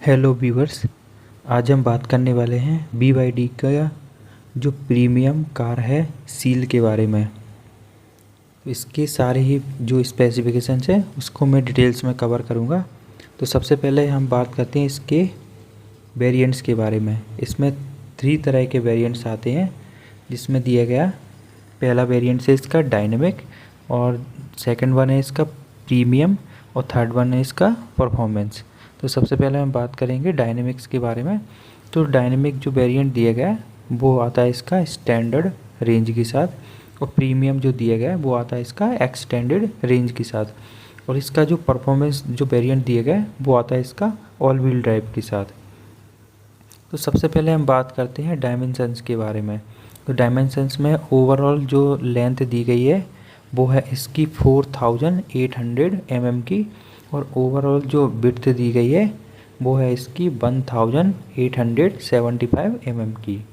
Hello viewers. आज हम बात करने वाले हैं BYD का जो प्रीमियम कार है सील के बारे में। तो इसके सारे ही जो स्पेसिफिकेशंस है उसको मैं डिटेल्स में कवर करूँगा। तो सबसे पहले हम बात करते हैं इसके वेरिएंट्स के बारे में। इसमें 3 तरह के वेरिएंट्स आते हैं, जिसमें दिया गया पहला वेरिएंट है इसका डायनेमिक, और सेकंड वन है इसका प्रीमियम, और थर्ड वन है इसका परफॉर्मेंस। तो सबसे पहले हम बात करेंगे डायनेमिक्स के बारे में। तो डायनेमिक जो वेरिएंट दिया गया है वो आता है इसका स्टैंडर्ड रेंज के साथ, और प्रीमियम जो दिया गया है वो आता है इसका एक्सटेंडेड रेंज के साथ, और इसका जो परफॉर्मेंस जो वेरिएंट दिया गया है वो आता है इसका ऑल व्हील ड्राइव के साथ। तो सबसे पहले हम बात करते हैं डायमेंशंस के बारे में। तो डायमेंशंस में ओवरऑल जो लेंथ दी गई है वो है इसकी 4800 mm की, और ओवरऑल जो विड्थ दी गई है वो है इसकी 1875 mm की।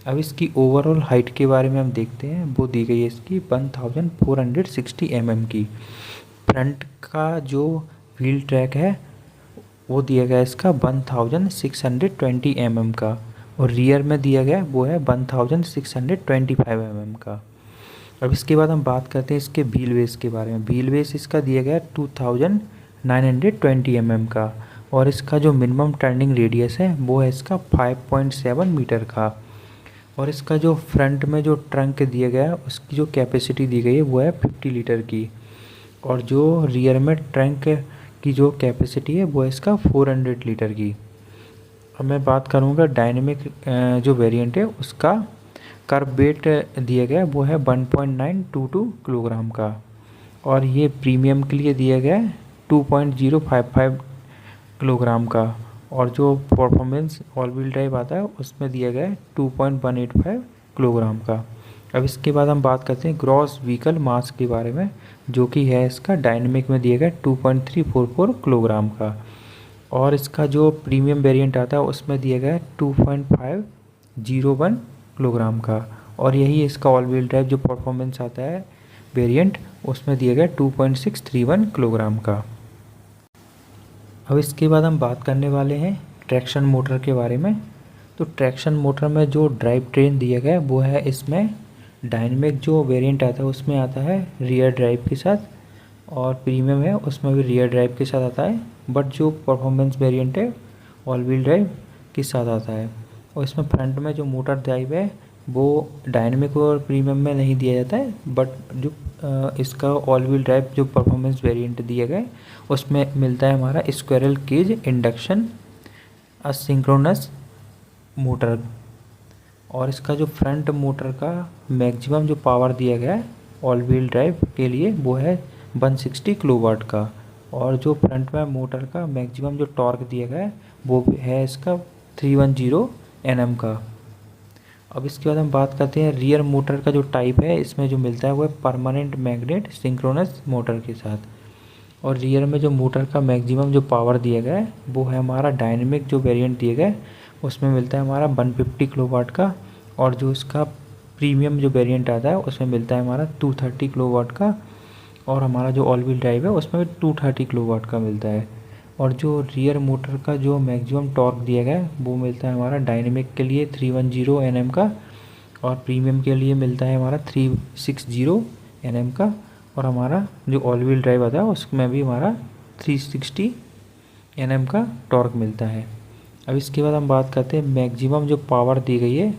अब इसकी ओवरऑल हाइट के बारे में हम देखते हैं, वो दी गई है इसकी 1460 mm की। फ्रंट का जो व्हील ट्रैक है वो दिया गया है इसका 1620 mm का, और रियर में दिया गया वो है 1625 mm का। अब इसके बाद हम बात करते हैं इसके व्हील बेस के बारे में। व्हील बेस इसका दिया गया है 2920 mm का, और इसका जो मिनिमम टर्निंग रेडियस है वो है इसका 5.7 मीटर का। और इसका जो फ्रंट में जो ट्रंक दिया गया है उसकी जो कैपेसिटी दी गई है वो है 50 लीटर की, और जो रियर में ट्रंक की जो कैपेसिटी है वो है इसका 400 लीटर की। अब मैं बात करूँगा डायनेमिक जो वेरिएंट है उसका कर्व वेट दिया गया वो है 1.922 किलोग्राम का, और ये प्रीमियम के लिए दिया गया है 2.055 किलोग्राम का, और जो परफॉर्मेंस ऑल व्हील ड्राइव आता है उसमें दिया गया है 2.185 किलोग्राम का। अब इसके बाद हम बात करते हैं ग्रॉस व्हीकल मास के बारे में, जो कि है इसका डायनेमिक में दिया गया 2.344 किलोग्राम का, और इसका जो प्रीमियम वेरिएंट आता है उसमें दिया गया है 2.501 किलोग्राम का, और यही इसका ऑल व्हील ड्राइव जो परफॉर्मेंस आता है वेरिएंट उसमें दिया गया 2.631 किलोग्राम का। अब इसके बाद हम बात करने वाले हैं ट्रैक्शन मोटर के बारे में। तो ट्रैक्शन मोटर में जो ड्राइव ट्रेन दिया गया है वो है इसमें डायनेमिक जो वेरिएंट आता है उसमें आता है रियर ड्राइव के साथ, और प्रीमियम है उसमें भी रियर ड्राइव के साथ आता है, बट जो परफॉर्मेंस वेरिएंट है ऑल व्हील ड्राइव के साथ आता है। और इसमें फ्रंट में जो मोटर ड्राइव है वो डायनेमिक और प्रीमियम में नहीं दिया जाता है, बट जो इसका ऑल व्हील ड्राइव जो परफॉर्मेंस वेरिएंट दिया गया है उसमें मिलता है हमारा squirrel cage induction asynchronous motor. और इसका जो फ्रंट मोटर का मैक्सिमम जो पावर दिया गया है ऑल व्हील ड्राइव के लिए वो है 160 किलोवाट का, और जो फ्रंट में मोटर का मैक्सिमम जो टॉर्क दिया गया है वो है इसका 310 Nm का। अब इसके बाद हम बात करते हैं रियर मोटर का जो टाइप है, इसमें जो मिलता है वो है परमानेंट मैग्नेट सिंक्रोनस मोटर के साथ, और रियर में जो मोटर का मैक्सिमम जो पावर दिया गया है वो है हमारा डायनेमिक जो वेरिएंट दिया गया है उसमें मिलता है हमारा 150 किलोवाट का, और जो इसका प्रीमियम जो वेरिएंट आता है उसमें मिलता है हमारा 230 किलोवाट का, और हमारा जो ऑल व्हील ड्राइव है उसमें भी 230 किलोवाट का मिलता है। और जो रियर मोटर का जो मैक्सिमम टॉर्क दिया गया है वो मिलता है हमारा डायनेमिक के लिए 310 Nm का, और प्रीमियम के लिए मिलता है हमारा 360 Nm का, और हमारा जो ऑल व्हील ड्राइव आता है उसमें भी हमारा 360 Nm का टॉर्क मिलता है। अब इसके बाद हम बात करते हैं मैक्सिमम जो पावर दी गई है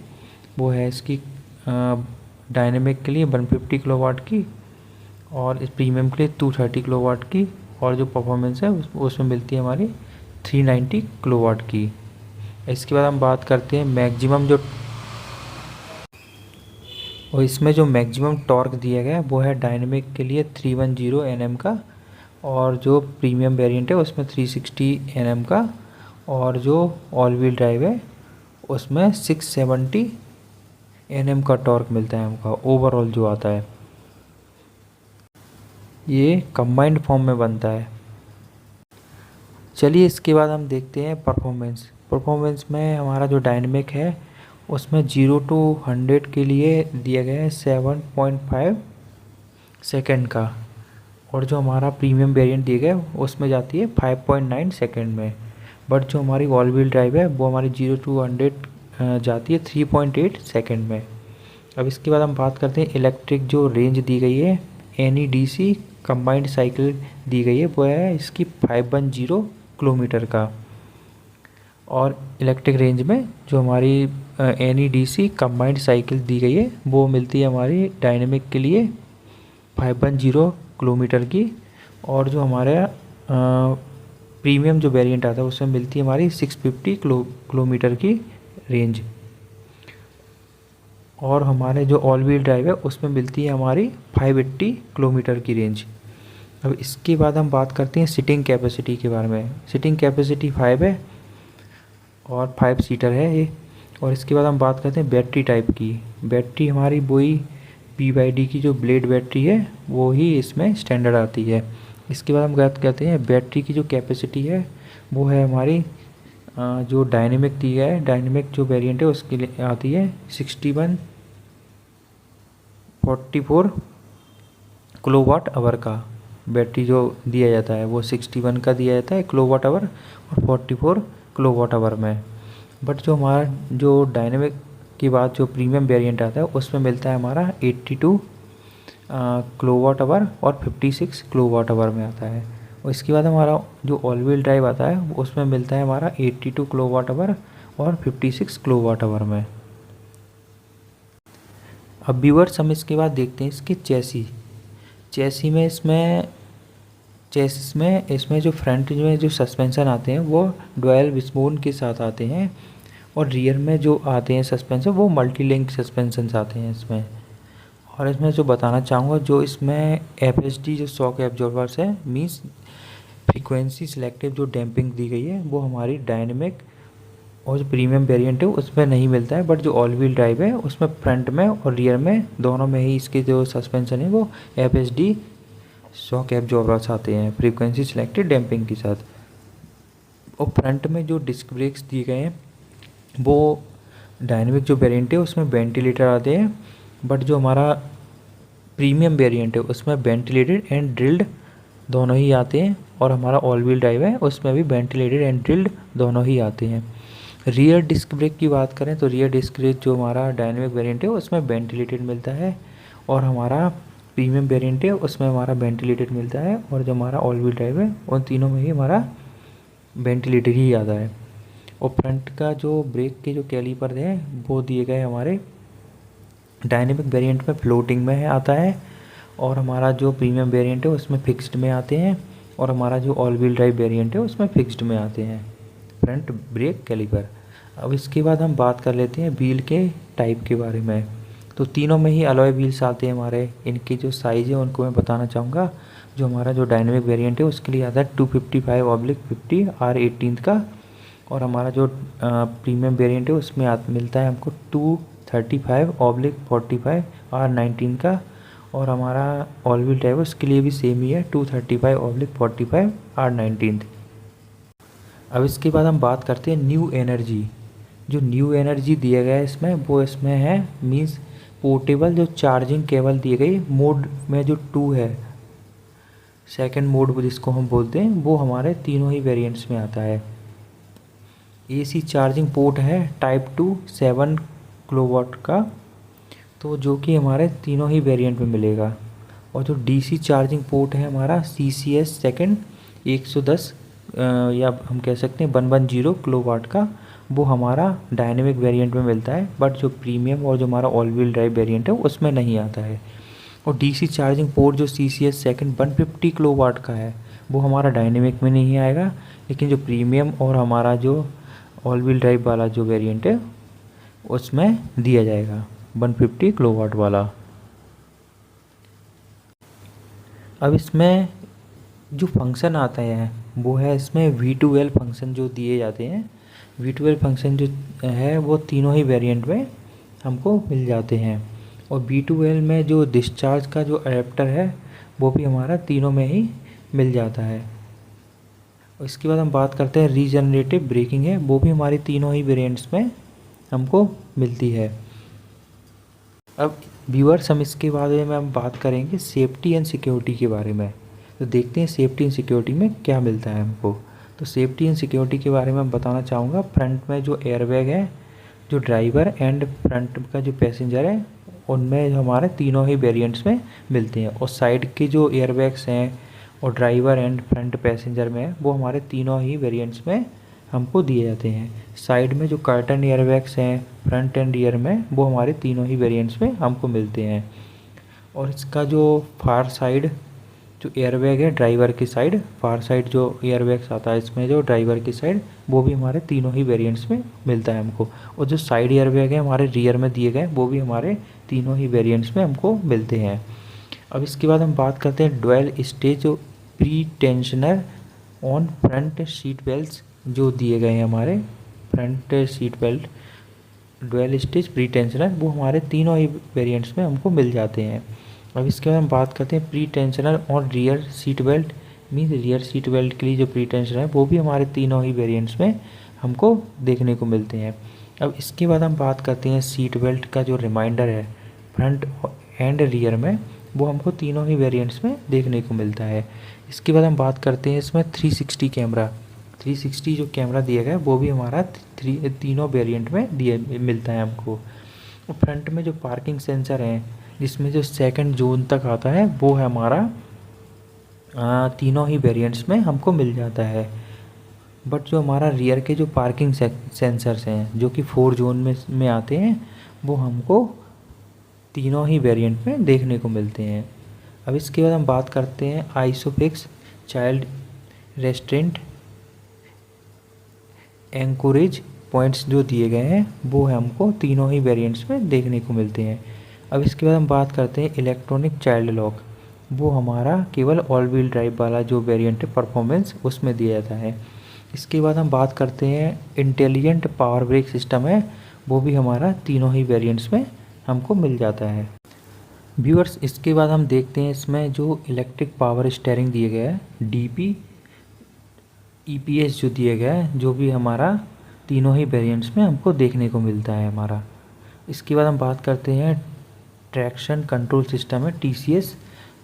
वो है इसकी डायनेमिक के लिए 150 किलोवाट की, और इस प्रीमियम के लिए 230 किलोवाट की, और जो परफॉर्मेंस है उसमें मिलती है हमारी 390 किलोवाट की। इसके बाद हम बात करते हैं मैक्सिमम जो, और इसमें जो मैक्सिमम टॉर्क दिया गया है वो है डायनेमिक के लिए 310 Nm का, और जो प्रीमियम वेरिएंट है उसमें 360 Nm का, और जो ऑल व्हील ड्राइव है उसमें 670 Nm का टॉर्क मिलता है हमका ओवरऑल जो आता है। ये कंबाइंड फॉर्म में बनता है। चलिए इसके बाद हम देखते हैं परफॉर्मेंस। परफॉर्मेंस में हमारा जो डायनेमिक है उसमें 0 to 100 के लिए दिया गया है 7.5 सेकेंड का, और जो हमारा प्रीमियम वेरिएंट दिया गया है उसमें जाती है 5.9 सेकेंड में। बट जो हमारी ऑल व्हील ड्राइव है वो हमारी 0 to 100 जाती है 3.8 सेकेंड में। अब इसके बाद हम बात करते हैं इलेक्ट्रिक जो रेंज दी गई है NEDC कंबाइंड साइकिल दी गई है वो है इसकी 510 किलोमीटर का। और इलेक्ट्रिक रेंज में जो हमारी NEDC कंबाइंड साइकिल दी गई है वो मिलती है हमारी डायनेमिक के लिए 510 किलोमीटर की। और जो हमारा प्रीमियम जो वेरिएंट आता है उसमें मिलती है हमारी 650 किलोमीटर की रेंज। और हमारे जो ऑल व्हील ड्राइव है उसमें मिलती है हमारी 580 किलोमीटर की रेंज। अब इसके बाद हम बात करते हैं सिटिंग कैपेसिटी के बारे में। सिटिंग कैपेसिटी 5 है और 5 सीटर है ये। और इसके बाद हम बात करते हैं बैटरी टाइप की। बैटरी हमारी वही BYD की जो ब्लेड बैटरी है वो ही इसमें स्टैंडर्ड आती है। इसके बाद हम बात करते हैं बैटरी की जो कैपेसिटी है वो है हमारी जो डायनेमिक दी है, डायनेमिक जो वेरिएंट है उसके लिए आती है 6144 किलोवाट आवर का। बैटरी जो दिया जाता है वो 61 का दिया जाता है किलोवाट आवर और 44 किलोवाट आवर में। बट जो हमारा जो डायनेमिक की बात जो प्रीमियम वेरिएंट आता है उसमें मिलता है हमारा 82 किलोवाट आवर और 56 किलोवाट आवर में आता है। और इसके बाद हमारा जो ऑल व्हील ड्राइव आता है उसमें मिलता है हमारा 82 किलोवाट आवर और 56 किलोवाट आवर में। अब व्यूअर्स हम इसके बाद देखते हैं इसके चेसी में इसमें जो फ्रंट में जो सस्पेंशन आते हैं वो डुअल विस्बोन के साथ आते हैं। और रियर में जो आते हैं सस्पेंशन वो मल्टी लिंक सस्पेंशन आते हैं इसमें। और इसमें जो बताना चाहूँगा जो इसमें FSD जो शॉक एब्जॉर्बर्स है मीन्स फ्रीक्वेंसी सिलेक्टिव जो डैम्पिंग दी गई है वो हमारी डायनेमिक और जो प्रीमियम वेरिएंट है उसमें नहीं मिलता है। बट जो ऑल व्हील ड्राइव है उसमें फ्रंट में और रियर में दोनों में ही इसके जो सस्पेंशन है वो FSD शॉक एब्जॉर्बर्स आते हैं फ्रीक्वेंसी सिलेक्टिव डैम्पिंग के साथ। और फ्रंट में जो डिस्क ब्रेक्स दिए गए हैं वो डायनेमिक जो वेरिएंट है उसमें वेंटिलेटर आते हैं। बट जो हमारा प्रीमियम वेरिएंट है उसमें वेंटिलेटेड एंड ड्रिल्ड दोनों ही आते हैं। और हमारा ऑल व्हील ड्राइव है उसमें भी वेंटिलेटेड एंड ड्रिल्ड दोनों ही आते हैं। रियर डिस्क ब्रेक की बात करें तो रियर डिस्क ब्रेक जो हमारा डायनेमिक वेरिएंट है उसमें वेंटिलेटेड मिलता है और हमारा प्रीमियम वेरिएंट है उसमें हमारा वेंटिलेटेड मिलता है। और जो हमारा ऑल व्हील ड्राइव है उन तीनों में ही हमारा वेंटिलेटेड ही आता है। और फ्रंट का जो ब्रेक के जो कैलिपर है वो दिए गए हमारे डायनेमिक वेरिएंट में फ्लोटिंग में आता है और हमारा जो प्रीमियम वेरिएंट है उसमें फिक्स्ड में आते हैं। और हमारा जो ऑल व्हील ड्राइव वेरिएंट है उसमें फिक्स्ड में आते हैं फ्रंट ब्रेक कैलिपर। अब इसके बाद हम बात कर लेते हैं व्हील के टाइप के बारे में। तो तीनों में ही अलॉय व्हील्स आते हैं हमारे। इनकी जो साइज़ है उनको मैं बताना चाहूँगा। जो हमारा जो डायनेमिक वेरिएंट है उसके लिए आता है 255/50 R18 का। और हमारा जो प्रीमियम वेरिएंट है उसमें मिलता है हमको 235/45 R19 का। और हमारा ऑल व्हील ड्राइव उसके लिए भी सेम ही है 235/45 R19। अब इसके बाद हम बात करते हैं न्यू एनर्जी। जो न्यू एनर्जी दिया गया है इसमें वो इसमें है मीन्स पोर्टेबल जो चार्जिंग केबल दी गई मोड में जो 2 है सेकंड मोड जिसको हम बोलते हैं वो हमारे तीनों ही वेरिएंट्स में आता है। AC चार्जिंग पोर्ट है टाइप 2 7 किलोवाट का, तो जो कि हमारे तीनों ही वेरिएंट में मिलेगा। और जो DC चार्जिंग पोर्ट है हमारा CCS सेकंड 110 या हम कह सकते हैं 110 किलोवाट का, वो हमारा डायनेमिक वेरिएंट में मिलता है। बट जो प्रीमियम और जो हमारा ऑल व्हील ड्राइव वेरिएंट है उसमें नहीं आता है। और DC चार्जिंग पोर्ट जो CCS सेकंड 150 किलोवाट का है वो हमारा डायनेमिक में नहीं आएगा, लेकिन जो प्रीमियम और हमारा जो ऑल व्हील ड्राइव वाला जो वेरिएंट है उसमें दिया जाएगा 150 किलोवाट वाला। अब इसमें जो फंक्शन आता है वो है इसमें V2L फंक्शन जो दिए जाते हैं। V2L फंक्शन जो है वो तीनों ही वेरिएंट में हमको मिल जाते हैं। और V2L में जो डिस्चार्ज का जो एडेप्टर है वो भी हमारा तीनों में ही मिल जाता है। और इसके बाद हम बात करते हैं रीजनरेटिव ब्रेकिंग है, वो भी हमारी तीनों ही वेरिएंट्स में हमको मिलती है। अब व्यूअर्स हम इसके बारे में हम बात करेंगे सेफ्टी एंड सिक्योरिटी के बारे में। तो देखते हैं सेफ्टी एंड सिक्योरिटी में क्या मिलता है हमको। तो सेफ्टी एंड सिक्योरिटी के बारे में बताना चाहूँगा। फ्रंट में जो एयरबैग है, जो ड्राइवर एंड फ्रंट का जो पैसेंजर है, उनमें हमारे तीनों ही वेरिएंट्स में मिलते हैं। और साइड के जो एयरबैग्स हैं और ड्राइवर एंड फ्रंट पैसेंजर में है, वो हमारे तीनों ही वेरिएंट्स में हमको दिए जाते हैं। साइड में जो कर्टन एयरबैग्स हैं फ्रंट एंड रियर में, वो हमारे तीनों ही वेरिएंट्स में हमको मिलते हैं। और इसका जो फार साइड जो एयरबैग है, ड्राइवर की साइड, फार साइड जो एयरबैग्स आता है इसमें, जो ड्राइवर की साइड, वो भी हमारे तीनों ही वेरिएंट्स में मिलता है हमको। और जो साइड एयरबैग है हमारे रियर में दिए गए, वो भी हमारे तीनों ही वेरिएंट्स में हमको मिलते हैं। अब इसके बाद हम बात करते हैं dual stage pre tensioner on front seat belt जो दिए गए हैं हमारे front seat belt dual stage pre tensioner, वो हमारे तीनों ही वेरिएंट्स में हमको मिल जाते हैं। अब इसके बाद हम बात करते हैं प्री टेंशनर और rear seat belt, means rear seat belt के लिए जो प्री टेंशनर है, वो भी हमारे तीनों ही वेरिएंट्स में हमको देखने को मिलते हैं। अब इसके बाद हम बात करते हैं सीट बेल्ट का जो रिमाइंडर है फ्रंट एंड रियर में, वो हमको तीनों ही वेरिएंट्स में देखने को मिलता है। इसके बाद हम बात करते हैं इसमें 360 कैमरा, 360 जो कैमरा दिया गया है, वो भी हमारा तीनों वेरिएंट में मिलता है हमको। और फ्रंट में जो पार्किंग सेंसर है, जिसमें जो सेकंड जोन तक आता है, वो है हमारा तीनों ही वेरिएंट्स में हमको मिल जाता है। बट जो हमारा रियर के जो पार्किंग सेंसर्स हैं, जो कि 4 जोन में आते हैं, वो हमको तीनों ही वेरिएंट में देखने को मिलते हैं। अब इसके बाद हम बात करते हैं isofix child restaurant anchorage points जो दिए गए हैं, वो हमको तीनों ही वेरिएंट्स में देखने को मिलते हैं। अब इसके बाद हम बात करते हैं इलेक्ट्रॉनिक चाइल्ड लॉक, वो हमारा केवल ऑल व्हील ड्राइव वाला जो वेरिएंट है परफॉर्मेंस, उसमें दिया जाता है। इसके बाद हम बात करते हैं इंटेलिजेंट पावर ब्रेक सिस्टम है, वो भी हमारा तीनों ही वेरिएंट्स में हमको मिल जाता है। व्यूअर्स, इसके बाद हम देखते हैं इसमें जो इलेक्ट्रिक पावर स्टीयरिंग दिए गया है, डीपी ईपीएस जो दिया गया है, जो भी हमारा तीनों ही वेरिएंट्स में हमको देखने को मिलता है हमारा। इसके बाद हम बात करते हैं ट्रैक्शन कंट्रोल सिस्टम है टीसीएस,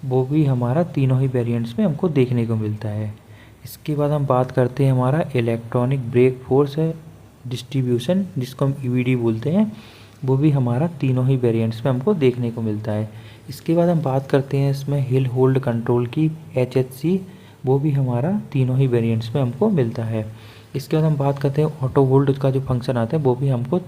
वो भी हमारा तीनों ही वेरिएंट्स में हमको देखने को मिलता है। इसके बाद हम बात करते हैं हमारा इलेक्ट्रॉनिक ब्रेक फोर्स है डिस्ट्रीब्यूशन, जिसको हम ईवीडी बोलते हैं, वो भी हमारा तीनों ही वेरिएंट्स में हमको देखने को मिलता है। इसके बाद हम बात करते हैं इसमें हिल होल्ड कंट्रोल की एचएचसी, वो भी हमारा तीनों ही वेरिएंट्स में हमको मिलता है। इसके बाद हम बात करते हैं ऑटो होल्ड का जो फंक्शन आता है, वो भी हमको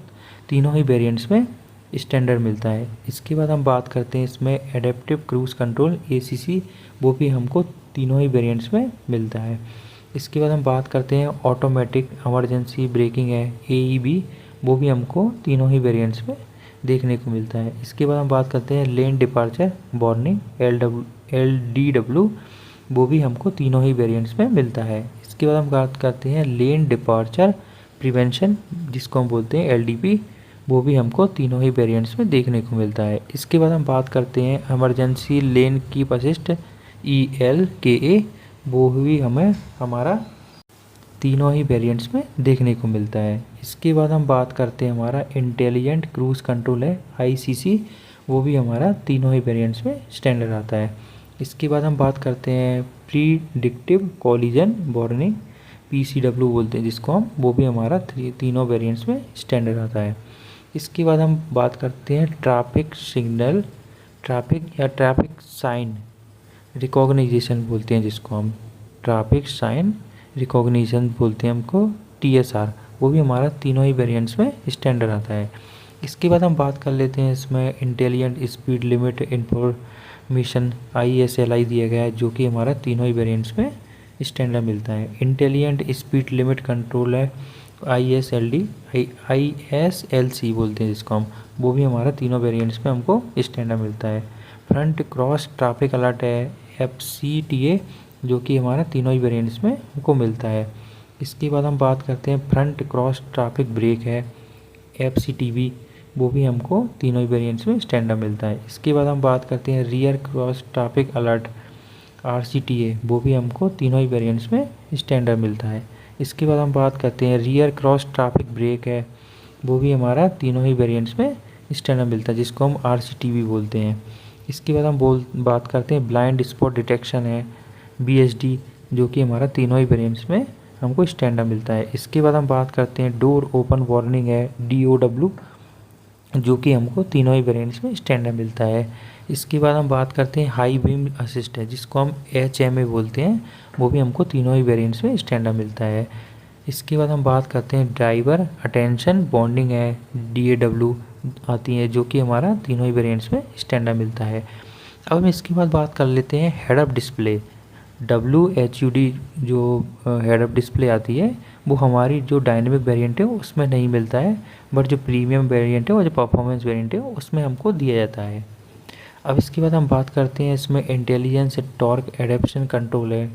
तीनों ही वेरिएंट्स में स्टैंडर्ड मिलता है। इसके बाद हम बात करते हैं इसमें एडेप्टिव क्रूज़ कंट्रोल एसीसी, वो भी हमको तीनों ही वेरिएंट्स में मिलता है। इसके बाद हम बात करते हैं ऑटोमेटिक इमरजेंसी ब्रेकिंग है एईबी, वो भी हमको तीनों ही वेरिएंट्स में देखने को मिलता है। इसके बाद हम बात करते हैं लेन डिपार्चर वार्निंग एलडीडब्ल्यू, वो भी हमको तीनों ही वेरिएंट्स में मिलता है। इसके बाद हम बात करते हैं लेन डिपार्चर प्रिवेंशन, जिसको हम बोलते हैं एलडीपी, वो भी हमको तीनों ही वेरिएंट्स में देखने को मिलता है। इसके बाद हम बात करते हैं emergency lane keep assist ELKA, वो भी हमें हमारा तीनों ही वेरिएंट्स में देखने को मिलता है। इसके बाद हम बात करते हैं हमारा इंटेलिजेंट क्रूज़ कंट्रोल है ICC, वो भी हमारा तीनों ही वेरिएंट्स में स्टैंडर्ड आता है। इसके बाद हम बात करते हैं प्रीडिक्टिव कॉलिजन वार्निंग PCW बोलते हैं जिसको हम, वो भी हमारा तीनों वेरिएंट्स में स्टैंडर्ड आता है। इसके बाद हम बात करते हैं traffic signal, traffic sign recognition बोलते हैं जिसको हम, ट्रैफिक साइन रिकॉग्निशन बोलते हैं हमको TSR, वो भी हमारा तीनों ही वेरिएंट्स में स्टैंडर्ड आता है। इसके बाद हम बात कर लेते हैं इसमें intelligent speed limit information ISLI दिया गया है, जो कि हमारा तीनों ही वेरिएंट्स में स्टैंडर्ड मिलता है। इंटेलिजेंट स्पीड लिमिट कंट्रोल है ISLC बोलते हैं जिसको हम, वो भी हमारा तीनों वेरिएंट्स में हमको स्टैंडर्ड मिलता है। फ्रंट क्रॉस ट्रैफिक अलर्ट है FCTA, जो कि हमारा तीनों ही वेरिएंट्स में हमको मिलता है। इसके बाद हम बात करते हैं फ्रंट क्रॉस ट्रैफिक ब्रेक है FCTB, वो भी हमको तीनों ही वेरिएंट्स में स्टैंडर्ड मिलता है। इसके बाद हम बात करते हैं rear cross traffic alert RCTA, वो भी हमको तीनों ही वेरिएंट्स में स्टैंडर्ड मिलता है। इसके बाद हम बात करते हैं रियर क्रॉस ट्रैफिक ब्रेक है, वो भी हमारा तीनों ही वेरिएंट्स में स्टैंडर्ड मिलता है, जिसको हम RCTB बोलते हैं। इसके बाद हम बात करते हैं ब्लाइंड स्पॉट डिटेक्शन है BSD, जो कि हमारा तीनों ही वेरिएंट्स में हमको स्टैंडर्ड मिलता है। इसके बाद हम बात करते हैं डोर ओपन वार्निंग है DOW, जो कि हमको तीनों ही वेरिएंट्स में स्टैंडर्ड मिलता है। इसके बाद हम बात करते हैं हाई बीम असिस्ट है, जिसको हम HMA बोलते हैं, वो भी हमको तीनों ही वेरिएंट्स में स्टैंडर्ड मिलता है। इसके बाद हम बात करते हैं ड्राइवर अटेंशन बॉन्डिंग है DAW आती है, जो कि हमारा तीनों ही वेरिएंट्स में स्टैंडर्ड मिलता है। अब हम इसके बाद बात कर लेते हैं हेड अप डिस्प्ले WHUD, जो हेड अप डिस्प्ले आती है वो हमारी जो डायनेमिक वेरिएंट है उसमें नहीं मिलता है, बट जो प्रीमियम वेरिएंट है और जो परफॉर्मेंस वेरिएंट है उसमें हमको दिया जाता है। अब इसके बाद हम बात करते हैं इसमें इंटेलिजेंस टॉर्क एडेप्शन कंट्रोल है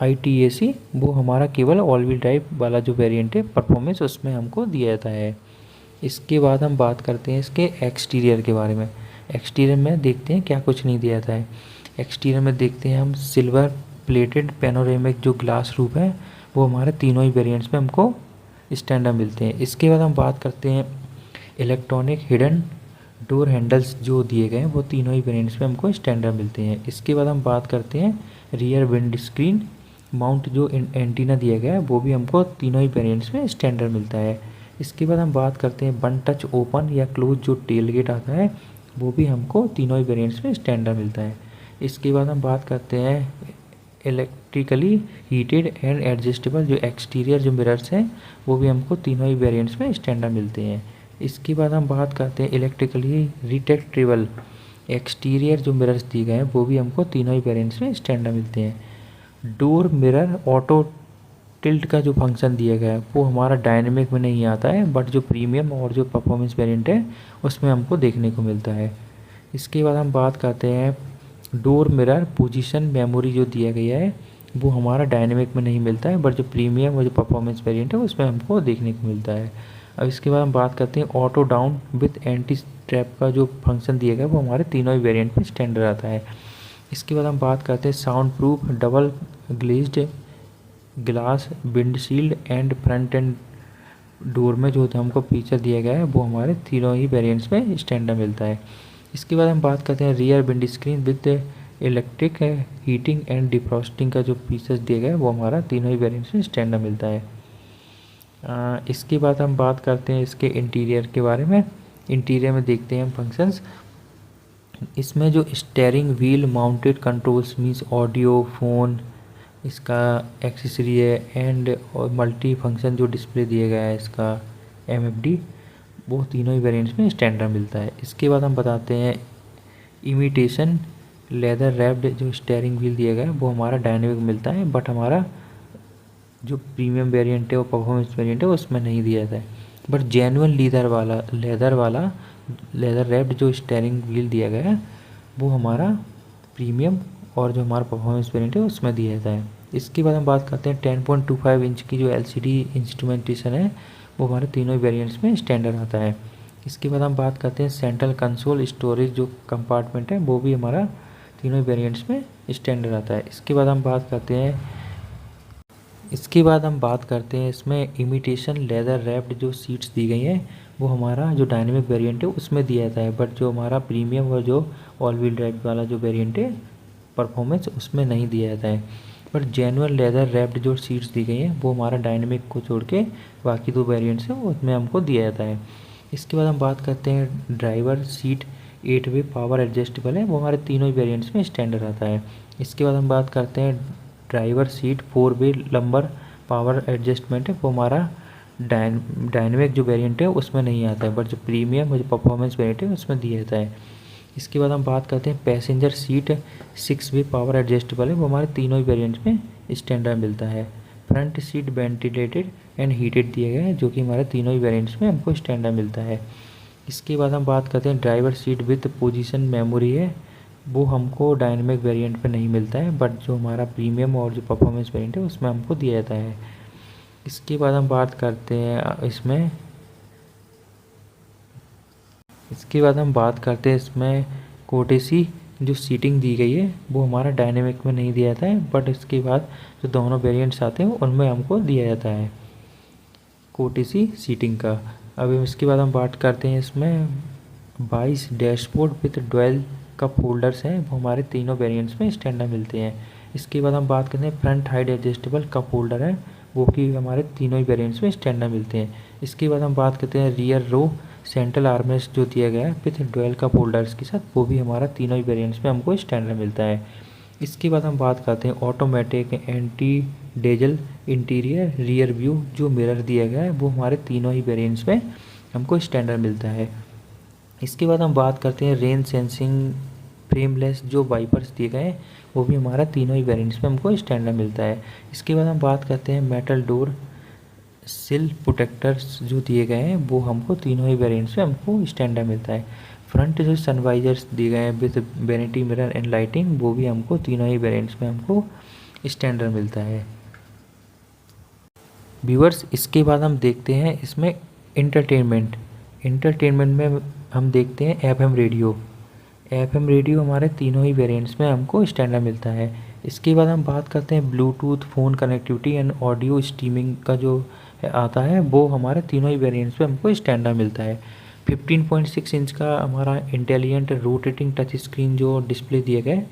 ITAC, वो हमारा केवल ऑल व्हील ड्राइव वाला जो वेरिएंट है परफॉर्मेंस उसमें हमको दिया जाता है। इसके बाद हम बात करते हैं इसके एक्सटीरियर के बारे में। एक्सटीरियर में देखते हैं क्या कुछ नहीं दिया जाता है। एक्सटीरियर में देखते हैं हम सिल्वर प्लेटेड पेनोरेमिक जो ग्लास रूफ है वो हमारे तीनों ही वेरिएंट्स में हमको स्टैंडर्ड मिलते हैं। इसके बाद हम बात करते हैं इलेक्ट्रॉनिक हिडन डोर हैंडल्स जो दिए गए हैं वो तीनों ही वेरिएंट्स में हमको स्टैंडर्ड मिलते हैं। इसके बाद हम बात करते हैं रियर विंड स्क्रीन माउंट जो एंटीना दिया गया है वो भी हमको तीनों ही वेरिएंट्स में स्टैंडर्ड मिलता है। इसके बाद हम बात करते हैं वन टच ओपन या क्लोज जो टेल गेट आता है वो भी हमको तीनों ही वेरिएंट्स में स्टैंडर्ड मिलता है। इसके बाद हम बात करते हैं इलेक्ट्रिकली हीटेड एंड एडजस्टेबल जो एक्सटीरियर जो मिरर्स हैं वो भी हमको तीनों ही वेरिएंट्स में स्टैंडर्ड मिलते हैं। इसके बाद हम बात करते हैं इलेक्ट्रिकली रिट्रैक्टेबल एक्सटीरियर जो मिरर्स दिए गए हैं वो भी हमको तीनों ही वेरिएंट्स में स्टैंडर्ड मिलते हैं। डोर मिरर ऑटो टिल्ट का जो फंक्शन दिया गया है वो हमारा डायनेमिक में नहीं आता है, बट जो प्रीमियम और जो परफॉर्मेंस वेरिएंट है उसमें हमको देखने को मिलता है। इसके बाद हम बात करते हैं डोर मिरर पोजीशन मेमोरी जो दिया गया है वो हमारा डायनेमिक में नहीं मिलता है, बट जो प्रीमियम और जो परफॉर्मेंस वेरिएंट है उसमें हमको देखने को मिलता है। अब इसके बाद हम बात करते हैं auto down with anti strap का जो फंक्शन दिया गया है वो हमारे तीनों ही वेरिएंट में स्टैंडर्ड आता है। इसके बाद हम बात करते हैं sound proof double glazed glass windshield and front end door में जो हमको फीचर दिया गया है वो हमारे तीनों ही वेरिएंट्स में स्टैंडर्ड मिलता है। इसके बाद हम बात करते हैं rear wind screen with electric heating and defrosting का जो फीचर्स दिया गया है वो हमारा तीनों ही वेरिएंट्स में स्टैंडर्ड मिलता है। इसके बाद हम बात करते हैं इसके इंटीरियर के बारे में। इंटीरियर में देखते हैं हम फंक्शंस। इसमें जो steering wheel mounted controls means audio phone इसका एक्सेसरी है एंड और मल्टी फंक्शन जो डिस्प्ले दिया गया है इसका MFD वो तीनों ही वेरिएंट्स में स्टैंडर्ड मिलता है। इसके बाद हम बताते हैं इमिटेशन लेदर रैप्ड जो स्टेयरिंग व्हील दिया गया है वो हमारा डायनेमिक मिलता है, बट हमारा जो प्रीमियम वेरिएंट है और परफॉर्मेंस वेरिएंट है उसमें नहीं दिया जाता है। बट जेन्युइन लेदर रैप्ड जो स्टेयरिंग व्हील दिया गया है वो हमारा प्रीमियम और जो हमारा परफॉर्मेंस वेरिएंट है उसमें दिया जाता है। इसके बाद हम बात करते हैं 10.25 इंच की जो LCD इंस्ट्रूमेंटेशन है वो हमारे तीनों वेरिएंट्स में स्टैंडर्ड आता है। इसके बाद हम बात करते हैं सेंट्रल कंसोल स्टोरेज जो कंपार्टमेंट है वो भी हमारा तीनों वेरिएंट्स में स्टैंडर्ड आता है। इसके बाद हम बात करते हैं इसमें इमिटेशन लेदर रैप्ड जो सीट्स दी गई हैं वो हमारा जो डायनेमिक वेरिएंट है उसमें दिया जाता है, बट जो हमारा प्रीमियम और जो ऑल व्हील ड्राइव वाला जो वेरिएंट है परफॉर्मेंस उसमें नहीं दिया जाता है। पर जेन्युइन लेदर रैप्ड जो सीट्स दी गई हैं वो हमारा डायनेमिक को छोड़ के बाकी दो वेरिएंट्स हैं उसमें हमको दिया जाता है। इसके बाद हम बात करते हैं ड्राइवर सीट 8 वे पावर एडजस्टेबल है वो हमारे तीनों ही वेरिएंट्स में स्टैंडर्ड आता है। इसके बाद हम बात करते हैं ड्राइवर सीट 4 वे लंबर पावर एडजस्टमेंट है वो हमारा डायनेमिक जो वेरिएंट है उसमें नहीं आता है, बट जो प्रीमियम और जो परफॉर्मेंस वेरिएंट है उसमें दिया जाता है। इसके बाद हम बात करते हैं पैसेंजर सीट 6 वे पावर एडजस्टेबल है वो हमारे तीनों ही वेरिएंट्स में स्टैंडर्ड मिलता है। Front seat ventilated and heated दिया गया है जो कि हमारे तीनों ही वेरिएंट्स में हमको स्टैंडर्ड मिलता है। इसके बाद हम बात करते हैं driver seat with position memory है वो हमको डायनेमिक वेरिएंट में नहीं मिलता है, बट जो हमारा प्रीमियम और जो परफॉर्मेंस वेरिएंट है उसमें हमको दिया जाता है। इसके बाद हम बात करते हैं इसमें कोटेसी जो सीटिंग दी गई है वो हमारा डायनेमिक में नहीं दिया जाता है, बट इसके बाद जो दोनों वेरिएंट्स आते हैं उनमें हमको दिया जाता है कोटेसी सीटिंग का। अब इसके बाद हम बात करते हैं इसमें 22 dashboard with dual cup holders हैं वो हमारे तीनों वेरिएंट्स में स्टैंडर्ड मिलते हैं। इसके बाद हम बात करते हैं front height adjustable cup holder है वो कि हमारे तीनों ही वेरिएंट्स में स्टैंडर्ड मिलते हैं। इसके बाद हम बात करते हैं रियर रो सेंट्रल आर्मरेस्ट जो दिया गया है विथ डुअल कप होल्डर्स के साथ, वो भी हमारा तीनों ही वेरिएंट्स में हमको स्टैंडर्ड मिलता है। इसके बाद हम बात करते हैं automatic anti dazzle interior rear view जो मिरर दिया गया है, वो हमारे तीनों ही वेरिएंट्स में हमको स्टैंडर्ड मिलता है। इसके बाद हम बात करते हैं रेन सेंसिंग फ्रेमलेस जो वाइपर्स दिए गए हैं, वो भी हमारा तीनों ही वेरिएंट्स में हमको स्टैंडर्ड मिलता है। इसके बाद हम बात करते हैं मेटल डोर सिल प्रोटेक्टर्स जो दिए गए हैं, वो हमको तीनों ही वेरिएंट्स में हमको स्टैंडर्ड मिलता है। फ्रंट जो सनवाइजर्स दिए गए हैं with vanity mirror and lighting, वो भी हमको तीनों ही वेरिएंट्स में हमको स्टैंडर्ड मिलता है। व्यूअर्स, इसके बाद हम देखते हैं इसमें इंटरटेनमेंट में हम देखते हैं एफएम रेडियो। एफएम रेडियो हमारे तीनों ही वेरिएंट्स में हमको स्टैंडर्ड मिलता है। इसके बाद हम बात करते हैं Bluetooth phone connectivity and audio streaming का जो आता है, वो हमारे तीनों ही वेरिएंट्स में हमको स्टैंडर्ड मिलता है। 15.6 इंच का हमारा इंटेलिजेंट रोटेटिंग टच स्क्रीन जो डिस्प्ले दिया गया है,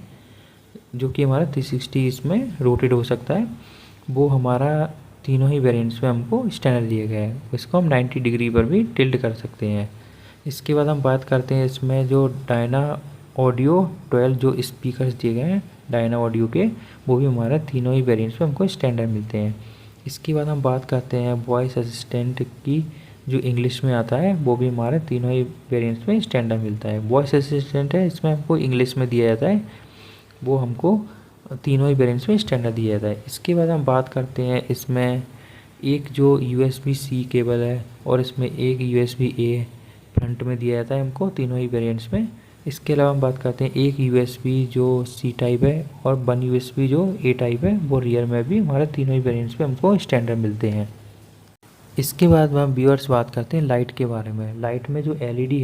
जो कि हमारा 360 इसमें रोटेट हो सकता है, वो हमारा तीनों ही वेरिएंट्स में हमको स्टैंडर्ड दिया गया है। इसको हम 90 डिग्री पर भी टिल्ट कर सकते हैं। इसके बाद हम बात करते हैं इसमें जो डायना ऑडियो 12 जो स्पीकर्स दिए गए हैं डायना ऑडियो के, वो भी हमारा तीनों ही वेरिएंट्स में हमको स्टैंडर्ड मिलते हैं। इसके बाद हम बात करते हैं वॉइस असिस्टेंट की जो इंग्लिश में आता है, वो भी हमारे तीनों ही वेरिएंट्स में स्टैंडर्ड मिलता है। वॉइस असिस्टेंट है, इसमें हमको इंग्लिश में दिया जाता है, वो हमको तीनों ही वेरिएंट्स में स्टैंडर्ड दिया जाता है। इसके बाद हम बात करते हैं इसमें एक जो USB-C केबल है और इसमें एक USB-A फ्रंट में दिया जाता है हमको तीनों ही वेरिएंट्स में। इसके अलावा हम बात करते हैं एक USB जो C टाइप है और 1 USB जो A टाइप है, वो रियर में भी हमारे तीनों ही वेरिएंट्स में हमको स्टैंडर्ड मिलते हैं। इसके बाद हम व्यूअर्स बात करते हैं लाइट के बारे में। लाइट में जो LED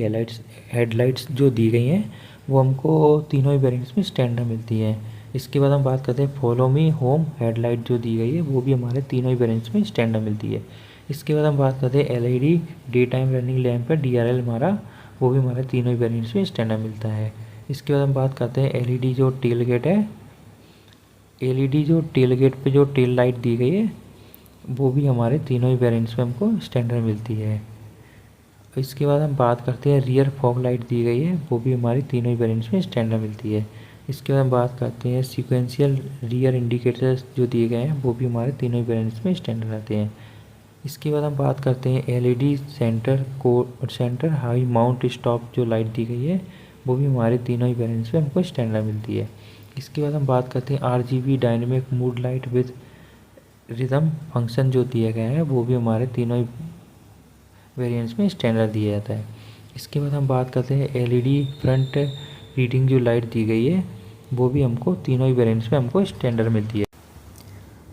हेडलाइट्स जो दी गई हैं, वो हमको तीनों ही वेरिएंट्स में स्टैंडर्ड मिलती हैं। इसके बाद हम बात करते हैं फॉलो मी होम हेडलाइट जो दी गई है, वो भी हमारे तीनों ही वेरिएंट्स में स्टैंडर्ड मिलती है। इसके बाद हम बात करते हैं LED day time running lamp है DRL हमारा, वो भी हमारे तीनों ही वेरिएंट्स में स्टैंडर्ड मिलता है। इसके बाद हम बात करते हैं LED जो टेल गेट है, LED जो टेल गेट पे जो टेल लाइट दी गई है, वो भी हमारे तीनों ही वेरिएंट्स में हमको स्टैंडर्ड मिलती है। इसके बाद हम बात करते हैं रियर फॉग लाइट दी गई है, वो भी हमारी तीनों ही वेरिएंट्स में स्टैंडर्ड मिलती है। इसके बाद हम बात करते हैं सीक्वेंशियल रियर इंडिकेटर्स जो दिए गए हैं, वो भी हमारे तीनों ही वेरिएंट्स में स्टैंडर्ड आते हैं। इसके बाद हम बात करते हैं LED centre high mount stop जो लाइट दी गई है, वो भी हमारे तीनों ही वेरिएंट्स में हमको स्टैंडर्ड मिलती है। इसके बाद हम बात करते हैं RGB dynamic mood light with rhythm function जो दिया गया है, वो भी हमारे तीनों ही वेरिएंट्स में स्टैंडर्ड दिया जाता है। इसके बाद हम बात करते हैं LED फ्रंट रीडिंग जो लाइट दी गई है, वो भी हमको तीनों ही वेरिएंट्स में हमको स्टैंडर्ड मिलती है।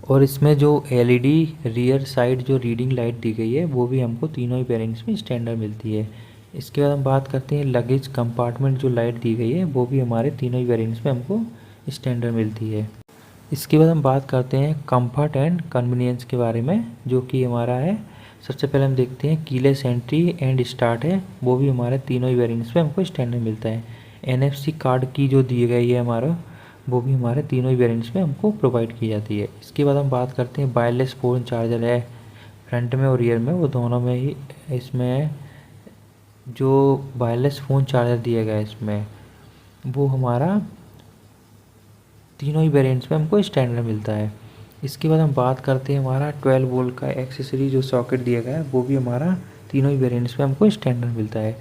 और इसमें जो LED रियर साइड जो रीडिंग लाइट दी गई है, वो भी हमको तीनों ही वेरिएंट्स में स्टैंडर्ड मिलती है। इसके बाद हम बात करते हैं लगेज कंपार्टमेंट जो लाइट दी गई है, वो भी हमारे तीनों ही वेरिएंट्स में हमको स्टैंडर्ड मिलती है। इसके बाद हम बात करते हैं कंफर्ट एंड कन्वीनियंस के बारे में, जो कि हमारा है। सबसे पहले हम देखते हैं कीलेस एंट्री एंड स्टार्ट है, वो भी हमारे तीनों ही वेरिएंट्स में हमको स्टैंडर्ड मिलता है। NFC कार्ड की जो दी गई है हमारा, वो भी हमारे तीनों ही वेरिएंट्स में हमको प्रोवाइड की जाती है। इसके बाद हम बात करते हैं वायरलेस फ़ोन चार्जर है फ्रंट में और रियर में, वो दोनों में ही इसमें जो वायरलेस फ़ोन चार्जर दिया गया है इसमें, वो हमारा तीनों ही वेरिएंट्स में हमको स्टैंडर्ड मिलता है। इसके बाद हम बात करते हैं हमारा 12 वोल्ट का एक्सेसरी जो सॉकेट दिया गया है, वो भी हमारा तीनों ही वेरिएंट्स में हमको स्टैंडर्ड मिलता है।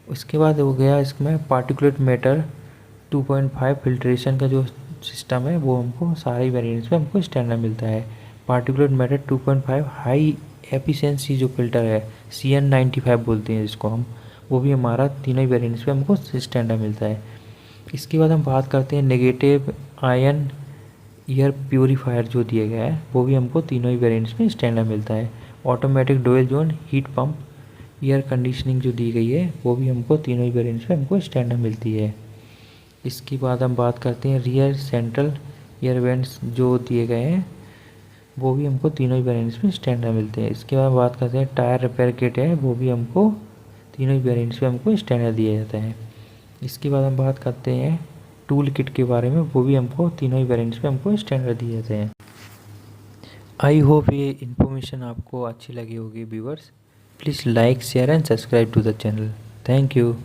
उसके बाद हो गया इसमें पार्टिकुलेट मैटर 2.5 फिल्ट्रेशन का जो सिस्टम है, वो हमको सारे वेरिएंट्स में हमको स्टैंडर्ड मिलता है। पार्टिकुलेट मैटर 2.5 हाई एफिशिएंसी जो फिल्टर है CN95 बोलते हैं जिसको हम, वो भी हमारा तीनों ही वेरिएंट्स में हमको स्टैंडर्ड मिलता है। इसके बाद हम बात करते हैं नेगेटिव आयन एयर प्योरीफायर जो दिया गया है, वो भी हमको तीनों ही वेरिएंट्स में स्टैंडर्ड मिलता है। Automatic dual zone heat pump air conditioning जो दी गई है, वो भी हमको तीनों ही वेरिएंट्स में हमको स्टैंडर्ड मिलती है। इसके बाद हम बात करते हैं रियर सेंट्रल एयर वेंट्स जो दिए गए हैं, वो भी हमको तीनों ही वेरिएंट्स में स्टैंडर्ड मिलते हैं। इसके बाद बात करते हैं टायर रिपेयर किट है, वो भी हमको तीनों ही वेरिएंट्स में हमको स्टैंडर्ड दिया जाता है। इसके बाद हम बात करते हैं टूल किट के बारे में, वो भी हमको तीनों ही वेरिएंट्स में हमको स्टैंडर्ड दिए जाते हैं। आई होप ये इन्फॉर्मेशन आपको अच्छी लगी होगी viewers. Please like share and subscribe to the channel. Thank you.